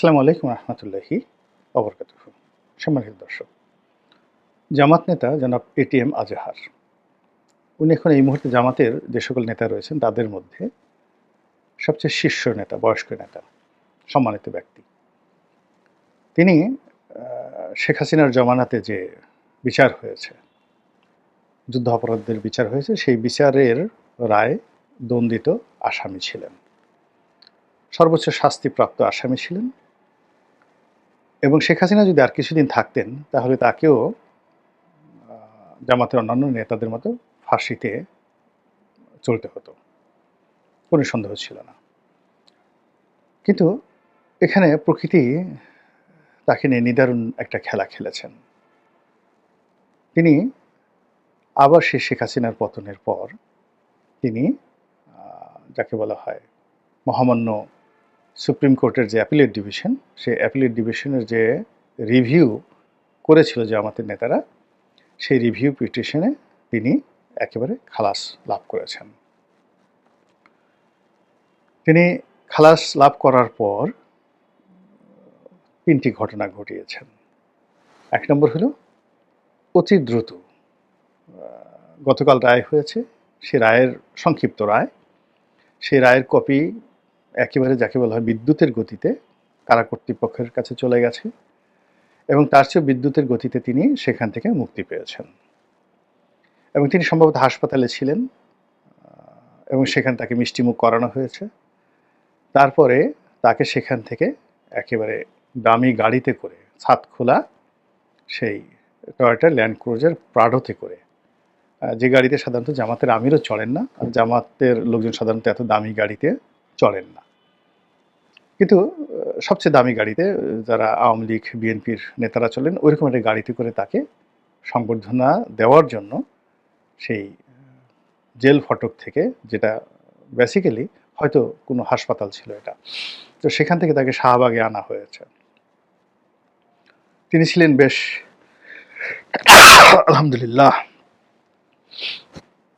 আসসালামু আলাইকুম রহমতুল্লাহি ওবরকাতুহু। সম্মানিত দর্শক, জামাত নেতা জনাব এটিএম আজহার, উনি এখন এই মুহূর্তে জামাতের যে সকল নেতা রয়েছেন তাদের মধ্যে সবচেয়ে শীর্ষ নেতা, বয়স্ক নেতা, সম্মানিত ব্যক্তি। তিনি শেখ হাসিনার জমানাতে যে বিচার হয়েছে, যুদ্ধ অপরাধীদের বিচার হয়েছে, সেই বিচারের রায় দণ্ডিত আসামি ছিলেন, সর্বোচ্চ শাস্তিপ্রাপ্ত আসামি ছিলেন। এবং শেখ হাসিনা যদি আর কিছুদিন থাকতেন তাহলে তাকেও জামাতের অন্যান্য নেতাদের মতো ফাঁসিতে চলতে হতো, কোনো সন্দেহ ছিল না। কিন্তু এখানে প্রকৃতি তাকে নিয়ে নিদারুণ একটা খেলা খেলেছেন। তিনি আবার সেই শেখ হাসিনার পতনের পর তিনি যাকে বলা হয় মহামান্য সুপ্রিম কোর্টের যে অ্যাপিলেট ডিভিশন, সেই অ্যাপিলেট ডিভিশনের যে রিভিউ করেছিল যে আমাদের নেতারা, সেই রিভিউ পিটিশনে তিনি একেবারে খালাস লাভ করেছেন। তিনি খালাস লাভ করার পর তিনটি ঘটনা ঘটিয়েছেন। এক নম্বর হলো অতি দ্রুত গতকাল রায় হয়েছে, সে রায়ের সংক্ষিপ্ত রায়, সেই রায়ের কপি একেবারে যাকে বলা হয় বিদ্যুতের গতিতে কারা কর্তৃপক্ষের কাছে চলে গেছে এবং তার চেয়ে বিদ্যুতের গতিতে তিনি সেখান থেকে মুক্তি পেয়েছেন। এবং তিনি সম্ভবত হাসপাতালে ছিলেন এবং সেখানে তাকে মিষ্টিমুখ করানো হয়েছে। তারপরে তাকে সেখান থেকে একেবারে দামি গাড়িতে করে, ছাদ খোলা সেই টয়োটা ল্যান্ড ক্রুজার প্রাডোতে করে, যে গাড়িতে সাধারণত জামাতের আমিরও চড়েন না, আর জামাতের লোকজন সাধারণত এত দামি গাড়িতে চড়েন না, কিন্তু সবচেয়ে দামি গাড়িতে যারা আওয়ামী লীগ বিএনপির নেতারা চলেন, ওইরকম একটা গাড়িতে করে তাকে সংবর্ধনা দেওয়ার জন্য সেই জেল ফটক থেকে, যেটা বেসিক্যালি হয়তো কোনো হাসপাতাল ছিল এটা, তো সেখান থেকে তাকে শাহবাগে আনা হয়েছে। তিনি ছিলেন বেশ আলহামদুলিল্লাহ,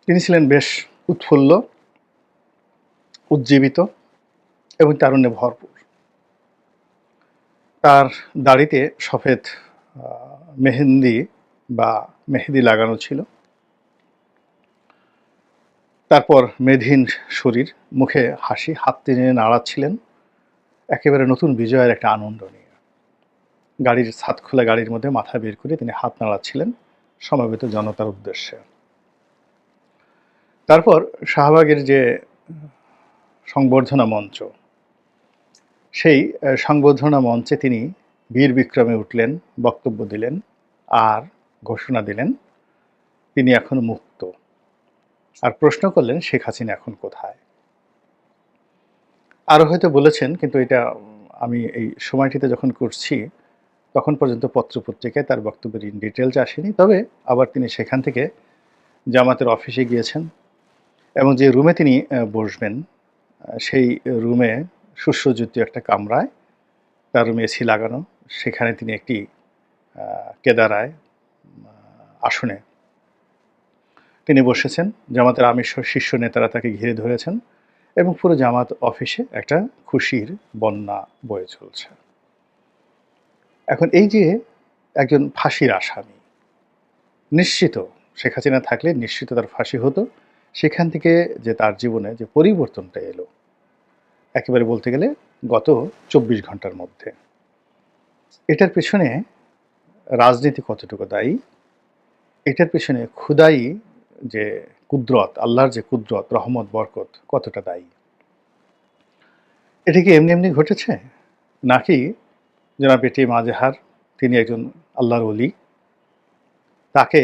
তিনি ছিলেন বেশ উৎফুল্ল, উজ্জীবিত এবং তারুণ্যে ভরপুর। তার দাড়িতে সফেদ মেহেন্দি বা মেহেদি লাগানো ছিল। তারপর মেধহীন শরীর, মুখে হাসি, হাত টেনে নাড়াচ্ছিলেন একেবারে নতুন বিজয়ের একটা আনন্দ নিয়ে। গাড়ির ছাদ খোলা গাড়ির মধ্যে মাথা বের করে তিনি হাত নাড়াচ্ছিলেন সমবেত জনতার উদ্দেশ্যে। তারপর শাহবাগের যে সংবর্ধনা মঞ্চ, সেই সংবর্ধনা মঞ্চে তিনি বীর বিক্রমে উঠলেন, বক্তব্য দিলেন আর ঘোষণা দিলেন তিনি এখন মুক্ত। আর প্রশ্ন করলেন শেখ হাসিনা এখন কোথায়। আরও হয়তো বলেছেন, কিন্তু এটা আমি এই সময়টিতে যখন করছি তখন পর্যন্ত পত্রপত্রিকায় তার বক্তব্যের ইন ডিটেলস আসেনি। তবে আবার তিনি সেখান থেকে জামাতের অফিসে গিয়েছেন এবং যে রুমে তিনি বসবেন সেই রুমে সুসজ্জিত একটা কামরায়, তার রুমে এসি লাগানো, সেখানে তিনি একটি কেদারায় আসনে তিনি বসেছেন। জামাতের আমির শীর্ষ নেতারা তাকে ঘিরে ধরেছেন এবং পুরো জামাত অফিসে একটা খুশির বন্যা বয়ে চলছে। এখন এই যে একজন ফাঁসির আসামি, নিশ্চিত শেখ হাসিনা থাকলে নিশ্চিত তার ফাঁসি হতো। সেখান থেকে যে তার জীবনে যে পরিবর্তনটা এলো একেবারে বলতে গেলে গত ২৪ ঘন্টার মধ্যে, এটার পেছনে রাজনীতি কতটুকু দায়ী, এটার পেছনে খুদাই যে কুদরত, আল্লাহর যে কুদরত, রহমত, বরকত কতটা দায়ী। এটা কি এমনি এমনি ঘটেছে, নাকি জনাব এটিএম আজহার তিনি একজন আল্লাহর ওলি, তাকে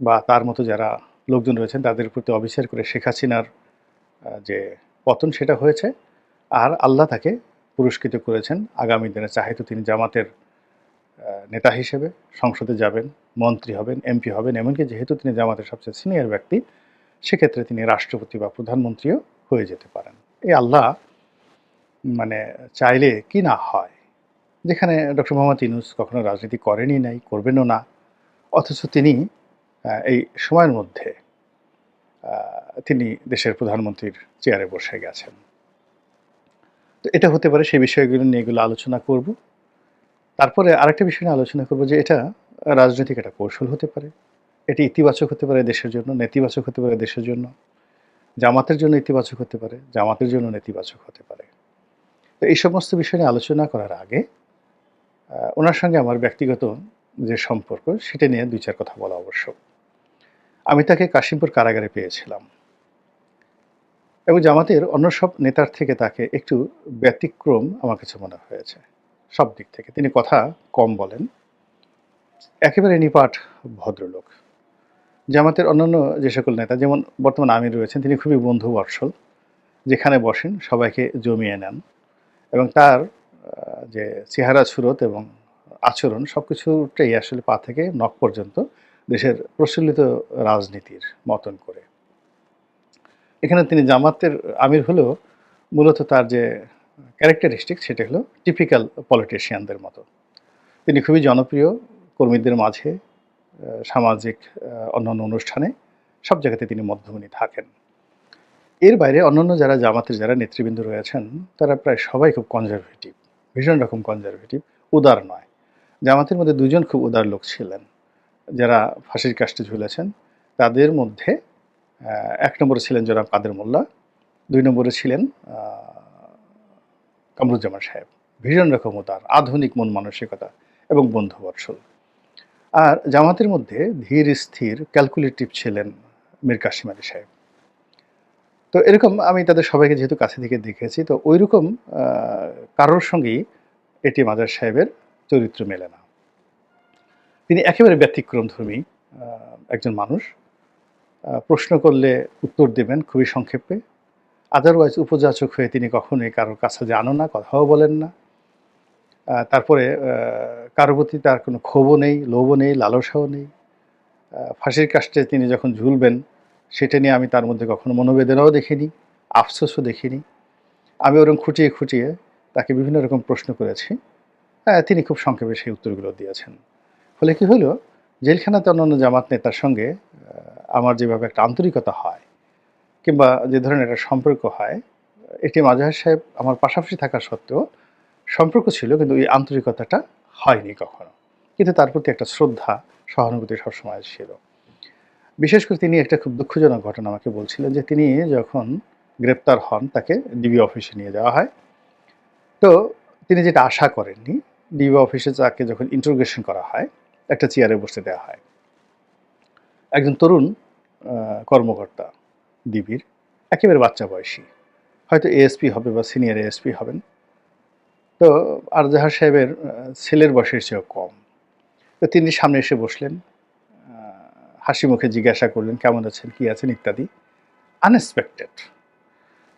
বা তার মতো যারা লোকজন রয়েছেন তাদের প্রতি অবিচার করে শেখ হাসিনার যে পতন সেটা হয়েছে, আর আল্লাহ তাকে পুরস্কৃত করেছেন আগামী দিনে চাহে তো তিনি জামাতের নেতা হিসেবে সংসদে যাবেন, মন্ত্রী হবেন, এমপি হবেন, এমনকি যেহেতু তিনি জামাতের সবচেয়ে সিনিয়র ব্যক্তি সেক্ষেত্রে তিনি রাষ্ট্রপতি বা প্রধানমন্ত্রীও হয়ে যেতে পারেন। এই আল্লাহ মানে চাইলে কি না হয়। যেখানে ডক্টর মোহাম্মদ ইউনূস কখনো রাজনীতি করেনই নাই, করবেনও না, অথচ তিনি এই সময়ের মধ্যে তিনি দেশের প্রধানমন্ত্রীর চেয়ারে বসে গেছেন। তো এটা হতে পারে, সেই বিষয়গুলো নিয়ে এগুলো আলোচনা করব। তারপরে আরেকটা বিষয় নিয়ে আলোচনা করব যে এটা রাজনৈতিক একটা কৌশল হতে পারে। এটি ইতিবাচক হতে পারে দেশের জন্য, নেতিবাচক হতে পারে দেশের জন্য। জামাতের জন্য ইতিবাচক হতে পারে, জামাতের জন্য নেতিবাচক হতে পারে। তো এই সমস্ত বিষয় নিয়ে আলোচনা করার আগে উনার সঙ্গে আমার ব্যক্তিগত যে সম্পর্ক সেটা নিয়ে ২-৪ কথা বলা আবশ্যক। আমি তাকে কাশিমপুর কারাগারে পেয়েছিলাম এবং জামাতের অন্য সব নেতার থেকে তাকে একটু ব্যতিক্রম আমার কাছে মনে হয়েছে সব দিক থেকে। তিনি কথা কম বলেন, একেবারে নিপাট ভদ্রলোক। জামাতের অন্যান্য যে সকল নেতা, যেমন বর্তমান আমির রয়েছেন, তিনি খুবই বন্ধুবৎসল। যেখানে বসেন সবাইকে জমিয়ে নেন এবং তার যে চেহারা সুরত এবং আচরণ সবকিছুটাই আসলে পা থেকে নখ পর্যন্ত দেশের প্রচলিত রাজনীতির মতন করে। এখানে তিনি জামাতের আমির হলেও মূলত তার যে ক্যারেক্টারিস্টিক সেটা হলো টিপিক্যাল পলিটিশিয়ানদের মতো। তিনি খুবই জনপ্রিয় কর্মীদের মাঝে, সামাজিক অন্যান্য অনুষ্ঠানে সব জায়গাতে তিনি মধ্যমণি থাকেন। এর বাইরে অন্যান্য যারা জামাতের যারা নেতৃবৃন্দ রয়েছেন তারা প্রায় সবাই খুব কনজারভেটিভ, ভীষণ রকম কনজারভেটিভ, উদার নয়। জামাতের মধ্যে ২ জন খুব উদার লোক ছিলেন যারা ফাঁসির কাস্টে ঝুলেছেন। তাদের মধ্যে ১ নম্বরে ছিলেন জনাব কাদের মোল্লা, ২ নম্বরে ছিলেন কামরুজ্জামান সাহেব। ভীষণ রকম উদার, আধুনিক মন মানসিকতা এবং বন্ধুবৎসল। আর জামাতের মধ্যে ধীর স্থির ক্যালকুলেটিভ ছিলেন মীর কাসেম আলী সাহেব। তো এরকম আমি তাদের সবাইকে যেহেতু কাছে থেকে দেখেছি, তো ওইরকম কারোর সঙ্গেই এটিএম আজাদ সাহেবের চরিত্র মেলে না। তিনি একেবারে ব্যতিক্রমধর্মী একজন মানুষ। প্রশ্ন করলে উত্তর দেবেন খুবই সংক্ষেপে। আদারওয়াইজ উপযাচক হয়ে তিনি কখনোই কারোর কাছে যানও না, কথাও বলেন না। তারপরে কারো প্রতি তার কোনো ক্ষোভও নেই, লোভও নেই, লালসাও নেই। ফাঁসির কাস্টে তিনি যখন ঝুলবেন সেটা নিয়ে আমি তার মধ্যে কখনো মনোবেদনাও দেখিনি, আফসোসও দেখিনি। আমি ওরকম খুঁটিয়ে খুঁটিয়ে তাকে বিভিন্ন রকম প্রশ্ন করেছি। তিনি খুব সংক্ষেপে সেই উত্তরগুলো দিয়েছেন। ফলে কি হলো, জেলখানাতে অন্যান্য জামাত নেতার সঙ্গে আমার যেভাবে একটা আন্তরিকতা হয় কিংবা যে ধরনের একটা সম্পর্ক হয়, এটিএম আজহার সাহেব আমার পাশাপাশি থাকা সত্ত্বেও সম্পর্ক ছিল, কিন্তু এই আন্তরিকতাটা হয়নি কখনো। কিন্তু তার প্রতি একটা শ্রদ্ধা, সহানুভূতি সবসময় ছিল। বিশেষ করে তিনি একটা খুব দুঃখজনক ঘটনা আমাকে বলছিলেন যে তিনি যখন গ্রেপ্তার হন তাকে ডিবি অফিসে নিয়ে যাওয়া হয়। তো তিনি যেটা আশা করেননি, ডিবি অফিসে তাকে যখন ইন্টারোগেশন করা হয়, একটা চেয়ারে বসতে দেওয়া হয়। একজন তরুণ কর্মকর্তা ডিবির, একেবারে বাচ্চা বয়সী, হয়তো এএসপি হবে বা সিনিয়র এএসপি হবেন। তো আরজাহার সাহেবের ছেলের বয়সের চেয়েও কম। তো তিনি সামনে এসে বসলেন, হাসি মুখে জিজ্ঞাসা করলেন কেমন আছেন, কী আছেন ইত্যাদি। আনএক্সপেক্টেড।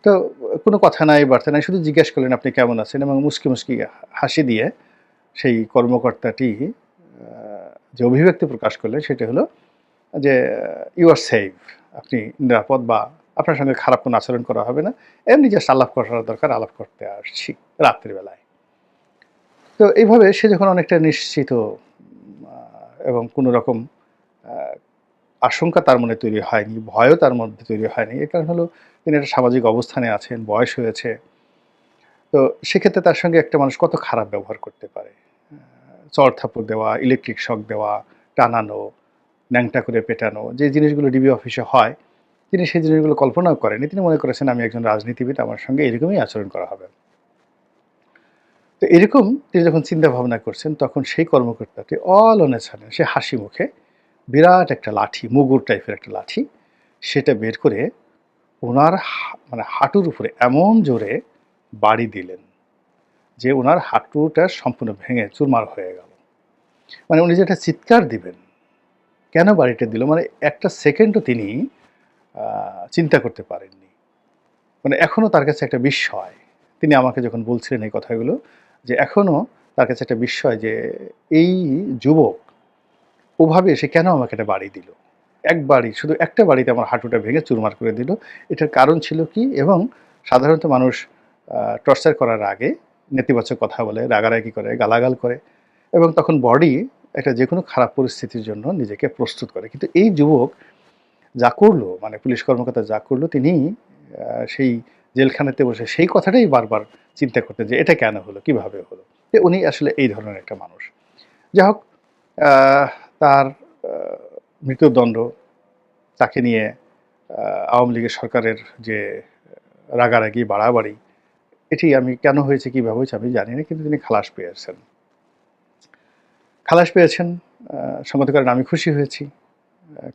তো কোনো কথা নাই, বার্তা নাই, শুধু জিজ্ঞেস করলেন আপনি কেমন আছেন, এবং মুচকি মুচকি হাসি দিয়ে সেই কর্মকর্তাটি যে অভিব্যক্তি প্রকাশ করলেন সেটা হলো যে ইউ আর সেফ, আপনি নিরাপদ, বা আপনার সঙ্গে খারাপ কোনো আচরণ করা হবে না, এমনি জাস্ট আলাপ করার দরকার, আলাপ করতে আসছি রাত্রিবেলায়। তো এইভাবে সে যখন অনেকটা নিশ্চিত এবং কোনো রকম আশঙ্কা তার মনে তৈরি হয়নি, ভয়ও তার মধ্যে তৈরি হয়নি, এর কারণ হলো তিনি একটা সামাজিক অবস্থানে আছেন, বয়স হয়েছে। তো সেক্ষেত্রে তার সঙ্গে একটা মানুষ কত খারাপ ব্যবহার করতে পারে, চড় থাপ্পড় দেওয়া, ইলেকট্রিক শক দেওয়া, টানানো, ন্যাংটা করে পেটানো, যে জিনিসগুলো ডিবি অফিসে হয় তিনি সেই জিনিসগুলো কল্পনাও করেনি। তিনি মনে করেছেন আমি একজন রাজনীতিবিদ, আমার সঙ্গে এরকমই আচরণ করা হবে। তো এরকম তিনি যখন চিন্তা ভাবনা করছেন তখন সেই কর্মকর্তাটি অল অন এ সাডেন সে হাসি মুখে বিরাট একটা লাঠি, মুগুর টাইপের একটা লাঠি, সেটা বের করে ওনার মানে হাঁটুর উপরে এমন জোরে বাড়ি দিলেন যে ওনার হাঁটুটা সম্পূর্ণ ভেঙে চুরমার হয়ে গেল। মানে উনি যেটা চিৎকার দিবেন, কেন বাড়িটা দিল, মানে একটা সেকেন্ডও তিনি চিন্তা করতে পারেননি। মানে এখনও তার কাছে একটা বিস্ময়। তিনি আমাকে যখন বলছিলেন এই কথাগুলো, যে এখনও তার কাছে একটা বিস্ময় যে এই যুবক ওভাবে এসে কেন আমাকে একটা বাড়ি দিল, এক বাড়ি, শুধু একটা বাড়িতে আমার হাঁটুটা ভেঙে চুরমার করে দিল, এটার কারণ ছিল কি। এবং সাধারণত মানুষ টর্চার করার আগে নেতিবাচক কথা বলে, রাগারাগি করে, গালাগাল করে, এবং তখন বডি একটা যে কোনো খারাপ পরিস্থিতির জন্য নিজেকে প্রস্তুত করে। কিন্তু এই যুবক যা করলো, মানে পুলিশ কর্মকর্তা যা করলো, তিনি সেই জেলখানাতে বসে সেই কথাটাই বারবার চিন্তা করতেন যে এটা কেন হলো, কিভাবে হলো। তো উনি আসলে এই ধরনের একটা মানুষ। যাই হোক, আহ, তার মৃত্যুদণ্ড, তাকে নিয়ে আওয়ামী লীগের সরকারের যে রাগারাগি বাড়াবাড়ি, এটি আমি কেন হয়েছে কিভাবে হয়েছে আমি জানি না, কিন্তু তিনি খালাস পেয়েছেন। খালাস পেয়েছেন, সঙ্গত কারণে আমি খুশি হয়েছি।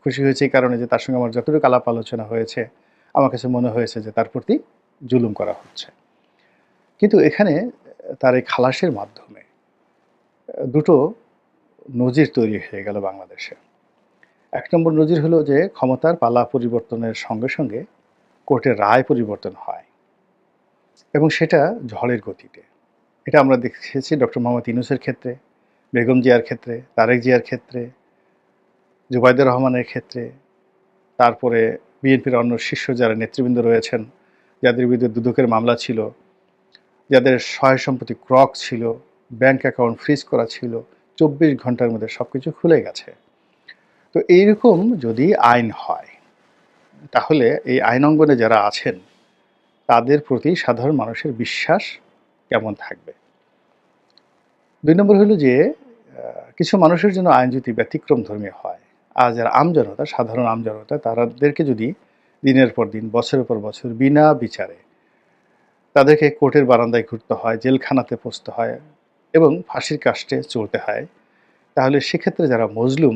খুশি হয়েছি এই কারণে যে তার সঙ্গে আমার যতটুকু আলাপ আলোচনা হয়েছে, আমার কাছে মনে হয়েছে যে তার প্রতি জুলুম করা হচ্ছে। কিন্তু এখানে তার এই খালাসের মাধ্যমে দুটো নজির তৈরি হয়ে গেল বাংলাদেশে। এক নম্বর নজির হলো যে ক্ষমতার পালা পরিবর্তনের সঙ্গে সঙ্গে কোর্টের রায় পরিবর্তন হয়, এবং সেটা ঝড়ের গতিতে। এটা আমরা দেখেছি ডক্টর মোহাম্মদ ইউনূসের ক্ষেত্রে, বেগম জিয়ার ক্ষেত্রে, তারেক জিয়ার ক্ষেত্রে, জুবাইদুর রহমানের ক্ষেত্রে, তারপরে বিএনপির অন্য শীর্ষ যারা নেতৃবৃন্দ রয়েছেন, যাদের বিরুদ্ধে দুদকের মামলা ছিল, যাদের সহায় সম্পত্তি ক্রক ছিল, ব্যাংক অ্যাকাউন্ট ফ্রিজ করা ছিল, 24 ঘন্টার মধ্যে সব কিছু খুলে গেছে। তো এইরকম যদি আইন হয়, তাহলে এই আইন অঙ্গনে যারা আছেন তাদের প্রতি সাধারণ মানুষের বিশ্বাস কেমন থাকবে। 2 নম্বর হলো যে কিছু মানুষের জন্য আইন যদি ব্যতিক্রম ধর্মী হয়, আর যারা আমজনতা, সাধারণ আমজনতা, তাদেরকে যদি দিনের পর দিন, বছরের পর বছর বিনা বিচারে তাদেরকে কোর্টের বারান্দায় ঘুরতে হয়, জেলখানাতে পৌঁছতে হয় এবং ফাঁসির কাস্টে চলতে হয়, তাহলে সেক্ষেত্রে যারা মজলুম,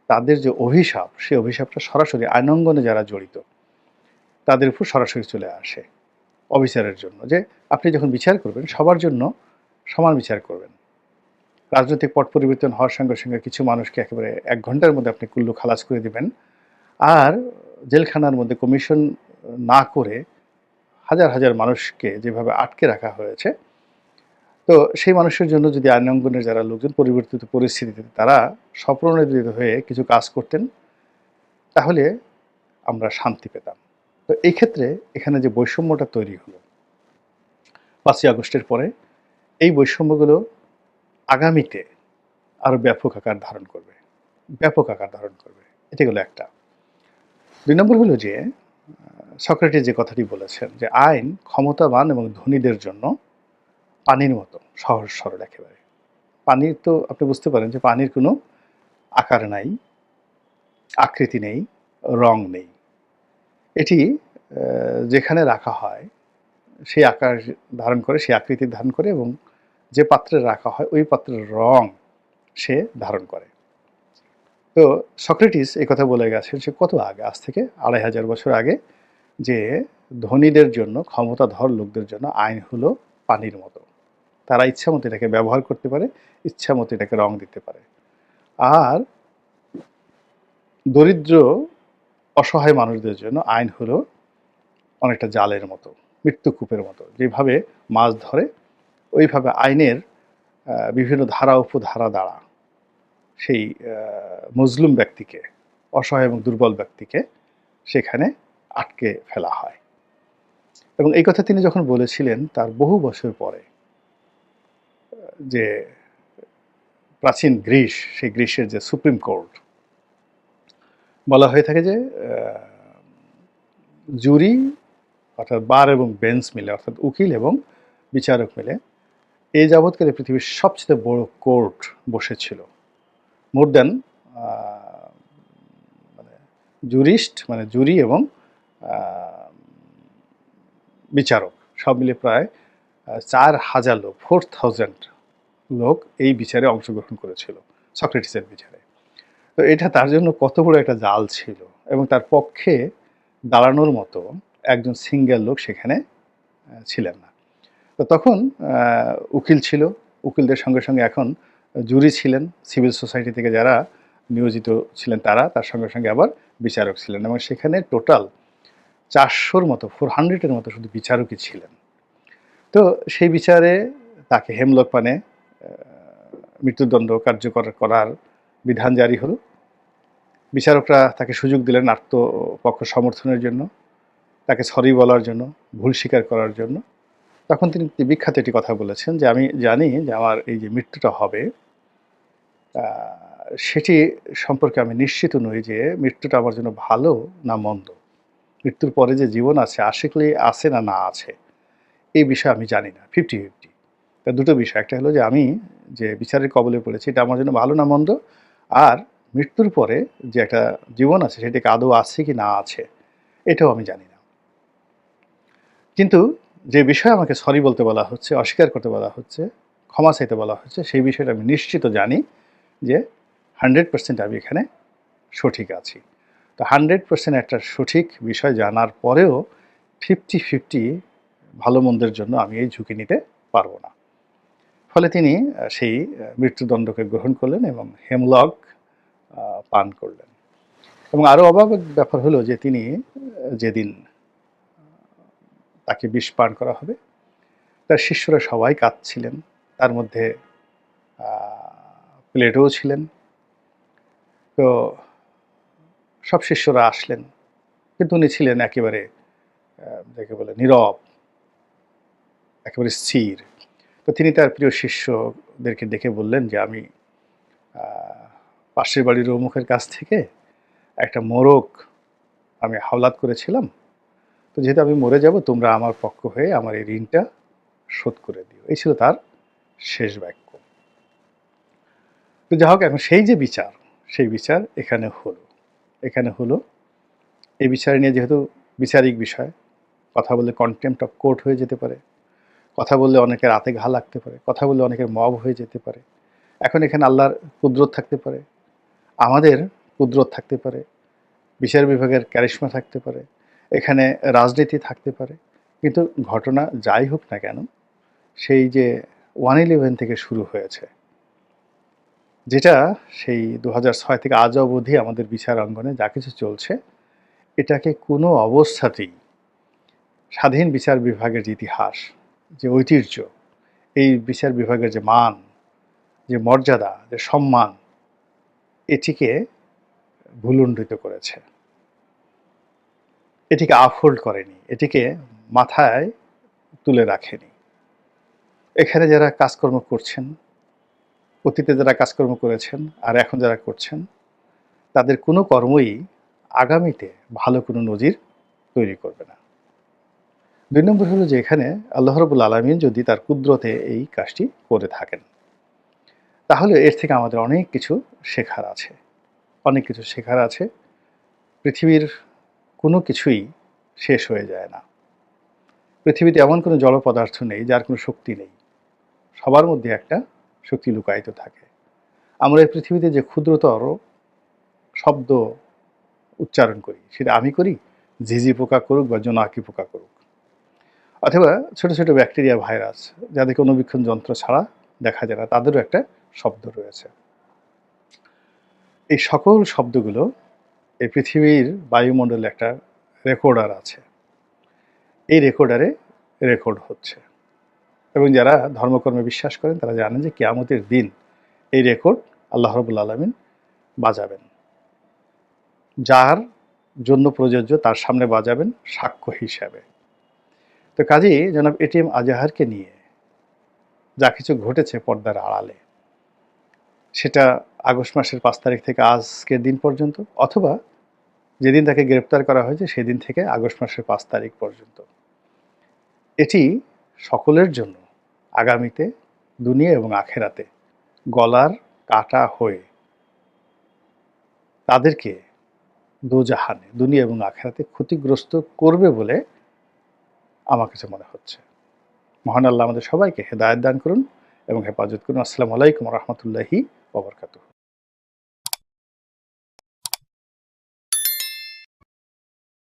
তাদের যে অভিশাপ, সেই অভিশাপটা সরাসরি আইনাঙ্গনে যারা জড়িত তাদের উপর সরাসরি চলে আসে অবিচারের জন্য। যে আপনি যখন বিচার করবেন, সবার জন্য সমান বিচার করবেন। রাজনৈতিক পট পরিবর্তন হওয়ার সঙ্গে সঙ্গে কিছু মানুষকে একেবারে 1 ঘন্টার মধ্যে আপনি কুল্লু খালাস করে দিবেন, আর জেলখানার মধ্যে কমিশন না করে হাজার হাজার মানুষকে যেভাবে আটকে রাখা হয়েছে, তো সেই মানুষের জন্য যদি আইনাঙ্গনের যারা লোকজন পরিবর্তিত পরিস্থিতিতে তারা স্বপ্রণোদিত হয়ে কিছু কাজ করতেন, তাহলে আমরা শান্তি পেতাম। তো এই ক্ষেত্রে এখানে যে বৈষম্যটা তৈরি হলো 5ই আগস্টের পরে, এই বৈষম্যগুলো আগামীতে আরো ব্যাপক আকার ধারণ করবে, ব্যাপক আকার ধারণ করবে। এটা গেল একটা। 2 নম্বর হলো যে সক্রেটিস যে কথাটি বলেছেন যে আইন ক্ষমতাবান এবং ধনীদের জন্য পানির মতো সহজ সরল একেবারে। পানির তো আপনি বুঝতে পারেন যে পানির কোনো আকার নাই, আকৃতি নেই, রং নেই। এটি যেখানে রাখা হয় সেই আকার ধারণ করে, সেই আকৃতি ধারণ করে, এবং যে পাত্রে রাখা হয় ওই পাত্রের রং সে ধারণ করে। তো সক্রেটিস এই কথা বলে গেছেন সে কত আগে, আজ থেকে 2500 বছর আগে, যে ধনীদের জন্য, ক্ষমতাধর লোকদের জন্য আইন হলো পানির মতো। তারা ইচ্ছা মতো এটাকে ব্যবহার করতে পারে, ইচ্ছা মতো এটাকে রং দিতে পারে। আর দরিদ্র অসহায় মানুষদের জন্য আইন হলো অনেকটা জালের মতো, মৃত্যুকূপের মতো। যেভাবে মাছ ধরে, ওইভাবে আইনের বিভিন্ন ধারা উপধারা দ্বারা সেই মজলুম ব্যক্তিকে, অসহায় এবং দুর্বল ব্যক্তিকে সেখানে আটকে ফেলা হয়। এবং এই কথা তিনি যখন বলেছিলেন তার বহু বছর পরে, যে প্রাচীন গ্রিস, সেই গ্রিসের যে সুপ্রিম কোর্ট, বলা হয়ে থাকে যে জুরি অর্থাৎ বার এবং বেঞ্চ মিলে, অর্থাৎ উকিল এবং বিচারক মিলে এই যাবৎকালে পৃথিবীর সবচেয়ে বড় কোর্ট বসেছিল। মোর দ্যান মানে জুরিস্ট, মানে জুরি এবং বিচারক সব মিলে প্রায় 4000 লোক, 4000 লোক এই বিচারে অংশগ্রহণ করেছিল, সক্রেটিসের বিচারে। তো এটা তার জন্য কত বড় একটা জাল ছিল, এবং তার পক্ষে দাঁড়ানোর মতো একজন সিঙ্গেল লোক সেখানে ছিলেন না। তো তখন উকিল ছিল, উকিলদের সঙ্গে সঙ্গে এখন জুরি ছিলেন, সিভিল সোসাইটি থেকে যারা নিয়োজিত ছিলেন তারা, তার সঙ্গে সঙ্গে আবার বিচারক ছিলেন, এবং সেখানে টোটাল 400-র মতো, 400-এর মতো শুধু বিচারকই ছিলেন। তো সেই বিচারে তাকে হেমলক পানে মৃত্যুদণ্ড কার্যকর করার বিধান জারি হলো। বিচারকরা তাকে সুযোগ দিলেন আত্মপক্ষ সমর্থনের জন্য, তাকে সরি বলার জন্য, ভুল স্বীকার করার জন্য। তখন তিনি বিখ্যাত একটি কথা বলেছেন যে আমি জানি যে আমার এই যে মৃত্যুটা হবে, সেটি সম্পর্কে আমি নিশ্চিত নই যে মৃত্যুটা আমার জন্য ভালো না মন্দ। মৃত্যুর পরে যে জীবন আছে আসলে আছে না না আছে এই বিষয়ে আমি জানি না, 50-50। তা দুটো বিষয়, একটা হলো যে আমি যে বিচারের কবলে পড়েছি এটা আমার জন্য ভালো না মন্দ, আর মৃত্যুর পরে যে একটা জীবন আছে সেটাকে আদৌ আছে কি না আছে এটাও আমি জানি না। কিন্তু যে বিষয়ে আমাকে সরি বলতে বলা হচ্ছে, অস্বীকার করতে বলা হচ্ছে, ক্ষমা চাইতে বলা হচ্ছে, সেই বিষয়টা আমি নিশ্চিত জানি যে 100% আমি এখানে সঠিক আছি। তো 100% একটা সঠিক বিষয় জানার পরেও 50-50 ভালো মন্দের জন্য আমি এই ঝুঁকি নিতে পারবো না। ফলে তিনি সেই মৃত্যুদণ্ডকে গ্রহণ করলেন এবং হেমলক পান করলেন। এবং আরও অবাক ব্যাপার হলো যে তিনি যেদিন তাকে বিষ পান করা হবে তার শিষ্যরা সবাই কাঁদছিলেন, তার মধ্যে প্লেটোও ছিলেন। তো সব শিষ্যরা আসলেন, কিন্তু উনি ছিলেন একেবারে যাকে বলে নীরব, একেবারে স্থির। তো তিনি তার প্রিয় শিষ্যদেরকে ডেকে বললেন যে আমি পাশের বাড়ির অমুখের কাছ থেকে একটা মোরগ আমি হাওলাত করেছিলাম, তো যেহেতু আমি মরে যাব তোমরা আমার পক্ষ হয়ে আমার এই ঋণটা শোধ করে দিও। এই ছিল তার শেষ বাক্য। তো যা হোক, এখন সেই যে বিচার, সেই বিচার এখানে হলো। এই বিচার নিয়ে যেহেতু বিচারিক বিষয়, কথা বললে কন্টেম্পট অফ কোর্ট হয়ে যেতে পারে, কথা বললে অনেকের রাতে ঘা লাগতে পারে, কথা বললে অনেকের মব হয়ে যেতে পারে। এখন এখানে আল্লাহর কুদরত থাকতে পারে, আমাদের কুদরত থাকতে পারে, বিচার বিভাগের ক্যারিশমা থাকতে পারে, এখানে রাজনীতি থাকতে পারে। কিন্তু ঘটনা যাই হোক না কেন, সেই যে 1/11 থেকে শুরু হয়েছে, যেটা সেই 2006 থেকে আজ অবধি আমাদের বিচার অঙ্গনে যা কিছু চলছে, এটাকে কোনো অবস্থাতেই স্বাধীন বিচার বিভাগের যে ইতিহাস, যে ঐতিহ্য, এই বিচার বিভাগের যে মান, যে মর্যাদা, যে সম্মান, এটিকে ভুলুণ্ঠিত করেছে, এটিকে আপহোল্ড করেনি, এটিকে মাথায় তুলে রাখেনি। এখানে যারা কাজকর্ম করছেন, অতীতে যারা কাজকর্ম করেছেন আর এখন যারা করছেন, তাদের কোনো কর্মই আগামীতে ভালো কোনো নজির তৈরি করবে না। ২ নম্বর হলো যে এখানে আল্লাহ রাব্বুল আলামিন যদি তার কুদরতে এই কাজটি করে থাকেন, তাহলে এর থেকে আমাদের অনেক কিছু শেখার আছে, অনেক কিছু শেখার আছে। পৃথিবীর কোনো কিছুই শেষ হয়ে যায় না। পৃথিবীতে এমন কোনো জড় পদার্থ নেই যার কোনো শক্তি নেই, সবার মধ্যে একটা শক্তি লুকায়িত থাকে। আমরা এই পৃথিবীতে যে ক্ষুদ্রতর শব্দ উচ্চারণ করি, সেটা আমি করি, ঝিঁঝি পোকা করুক বা জোনাকি পোকা করুক, অথবা ছোট ছোট ব্যাকটেরিয়া, ভাইরাস, যাদেরকে অনুবীক্ষণ যন্ত্র ছাড়া দেখা যায় না, তাদেরও একটা শব্দ রয়েছে। এই সকল শব্দগুলো এই পৃথিবীর বায়ুমণ্ডলে একটা রেকর্ডার আছে, এই রেকর্ডারে রেকর্ড হচ্ছে। এবং যারা ধর্মকর্মে বিশ্বাস করেন তারা জানেন যে কিয়ামতের দিন এই রেকর্ড আল্লাহ রাব্বুল আলামিন বাজাবেন, যার জন্য প্রযোজ্য তার সামনে বাজাবেন সাক্ষ্য হিসাবে। তো কাজেই জনাব এটিএম আজাহারকে নিয়ে যা কিছু ঘটেছে পর্দার আড়ালে, সেটা আগস্ট মাসের 5 তারিখ থেকে আজকের দিন পর্যন্ত, অথবা যেদিন তাকে গ্রেপ্তার করা হয়েছে সেদিন থেকে আগস্ট মাসের 5 তারিখ পর্যন্ত, এটি সকলের জন্য আগামীতে দুনিয়া এবং আখেরাতে গলার কাটা হয়ে তাদেরকে দোজাহানে, দুনিয়া এবং আখেরাতে ক্ষতিগ্রস্ত করবে বলে আমার কাছে মনে হচ্ছে। মহান আল্লাহ আমাদের সবাইকে হেদায়েত দান করুন এবং হেফাজত করুন। আসসালামু আলাইকুম ওয়া রাহমাতুল্লাহি ওয়া বারাকাতুহু।